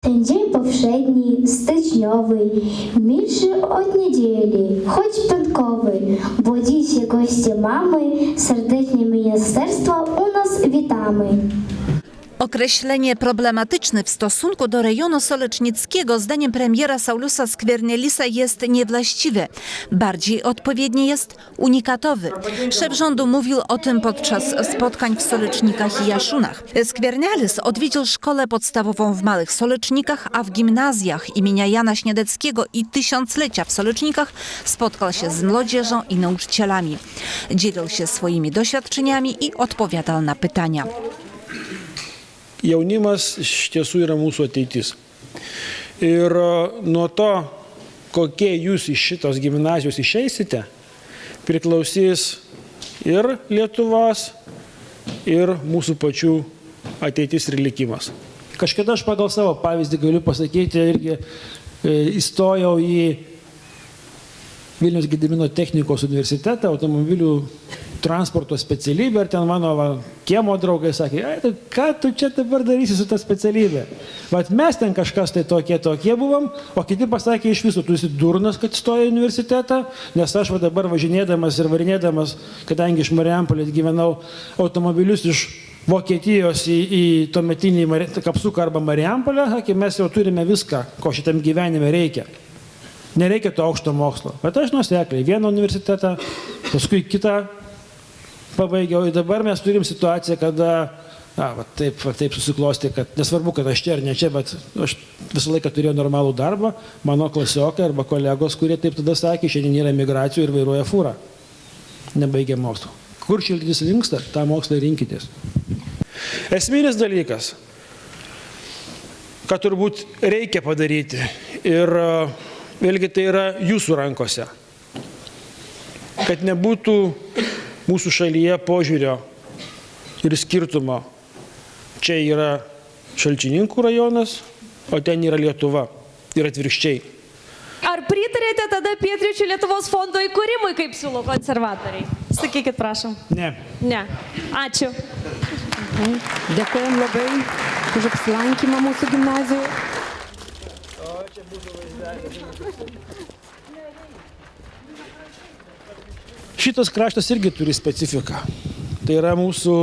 Ten dzień powszedni, styczniowy, milszy od niedzieli, choć piątkowy, bo dziś goście mamy, serdecznie ministerstwo u nas witamy. Określenie problematyczny w stosunku do rejonu sołecznickiego zdaniem premiera Sauliusa Skvernelisa jest niewłaściwe. Bardziej odpowiednie jest unikatowy. Szef rządu mówił o tym podczas spotkań w Solecznikach i Jaszunach. Skvernelis odwiedził szkołę podstawową w Małych Solecznikach, a w gimnazjach imienia Jana Śniadeckiego i Tysiąclecia w Solecznikach spotkał się z młodzieżą i nauczycielami. Dzielił się swoimi doświadczeniami i odpowiadał na pytania. Jaunimas iš tiesų yra mūsų ateitis. Ir nuo to, kokie jūs iš šitos gimnazijos išeisite, priklausys ir Lietuvos, ir mūsų pačių ateitis ir likimas. Kažkada aš pagal savo pavyzdį galiu pasakyti, irgi įstojau į Vilniaus Gedimino technikos universitetą, automobilių transporto specialybę, ir ten mano kiemo draugai sakė, tai ką tu čia dabar darysi su ta specialybė? Vat mes ten kažkas tai tokie buvom, o kiti pasakė iš viso, tu esi durnas, kad stoja į universitetą, nes aš dabar važinėdamas ir varinėdamas, kadangi iš Marijampolės gyvenau, automobilius iš Vokietijos į tuometinį Kapsuką arba Marijampolę, sakė, mes jau turime viską, ko šitam gyvenime reikia. Nereikia to aukšto mokslo. Bet aš nuosekliai vieną universitetą, paskui kitą pabaigiau. Ir dabar mes turim situaciją, kada taip susiklosti, kad nesvarbu, kad aš čia ar ne čia, bet aš visą laiką turėjau normalų darbą. Mano klasiokai arba kolegos, kurie taip tada sakė, šiandien yra migracijų ir vairuoja fūrą. Nebaigia mokslo. Kur širdis linksta, tą mokslą rinkitės. Esminis dalykas, kad turbūt reikia padaryti. Ir vėlgi tai yra jūsų rankose. Kad nebūtų mūsų šalyje požiūrio ir skirtumo. Čia yra Šalčininkų rajonas, o ten yra Lietuva. Ir atvirkščiai. Ar pritarėte tada Pietryčių Lietuvos fondo įkūrimui, kaip siūlo konservatoriai? Sakykit, prašom. Ne. Ne. Ačiū. Dėkojom labai už apsilankymą mūsų gimnazijoje. Šitas kraštas irgi turi specifiką. Tai yra mūsų,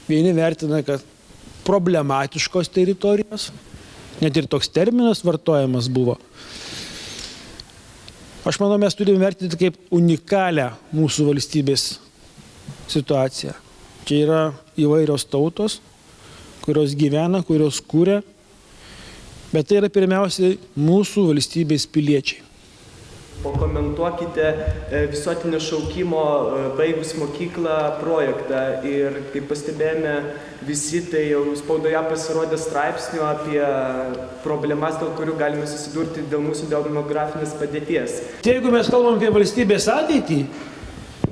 vieni vertina, kad problematiškos teritorijos, net ir toks terminas vartojamas buvo. Aš manau, mes turime vertinti kaip unikalią mūsų valstybės situaciją. Čia yra įvairios tautos, kurios gyvena, kurios kūrė, bet tai yra pirmiausiai mūsų valstybės piliečiai. Pakomentuokite visuotinio šaukimo baigus mokyklą projektą ir kaip pastebėjome visi, tai jau spaudoje pasirodė straipsnių apie problemas, dėl kurių galime susidurti dėl mūsų demografinės padėties. Jeigu mes kalbam apie valstybės ateitį,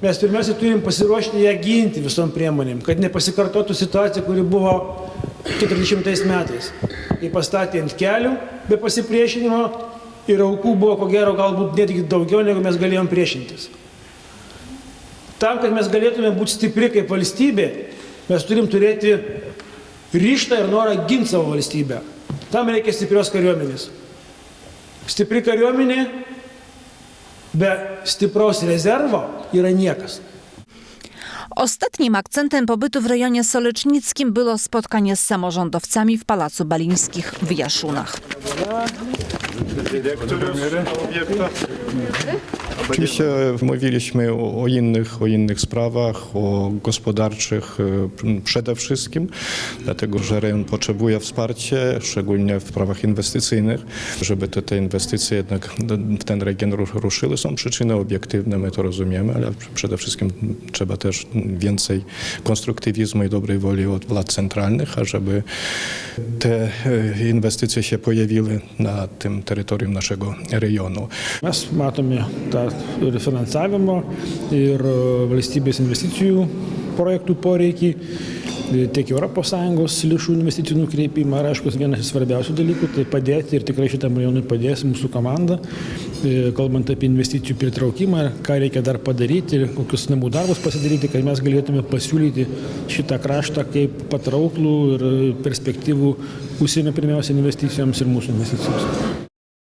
mes pirmiausia turim pasiruošti ją ginti visom priemonėm, kad nepasikartotų situacija, kuri buvo 40 metais. Kai pastatė ant kelių be pasipriešinimo ir aukų buvo, ko gero, galbūt netgi daugiau, negu mes galėjom priešintis. Tam, kad mes galėtume būti stipri kaip valstybė, mes turim turėti ryžtą ir norą ginti savo valstybę. Tam reikia stiprios kariuomenės. Stipri kariuomenė be stipraus rezervo yra niekas. Ostatnim akcentem pobytu w rejonie solecznickim było spotkanie z samorządowcami w Pałacu Balińskich w Jaszunach. Oczywiście mówiliśmy o innych sprawach, o gospodarczych przede wszystkim, dlatego że rejon potrzebuje wsparcia, szczególnie w sprawach inwestycyjnych, żeby te inwestycje jednak w ten region ruszyły. Są przyczyny obiektywne, my to rozumiemy, ale przede wszystkim trzeba też więcej konstruktywizmu i dobrej woli od władz centralnych, ażeby te inwestycje się pojawiły na tym terytorium naszego rejonu. Mes matome tą ir finansavimo, ir valstybės investicijų projektų poreikį. tiek ES lėšų investicijų nukreipimą. Ir aišku, vienas iš svarbiausių dalykų tai padėti ir tikrai šitam rajonui padės mūsų komanda, kalbant apie investicijų pritraukimą, ką reikia dar padaryti ir kokius namų darbus pasidaryti, kad mes galėtume pasiūlyti šitą kraštą kaip patrauklų ir perspektyvų užsienio pirmiausia investicijoms ir mūsų investicijoms.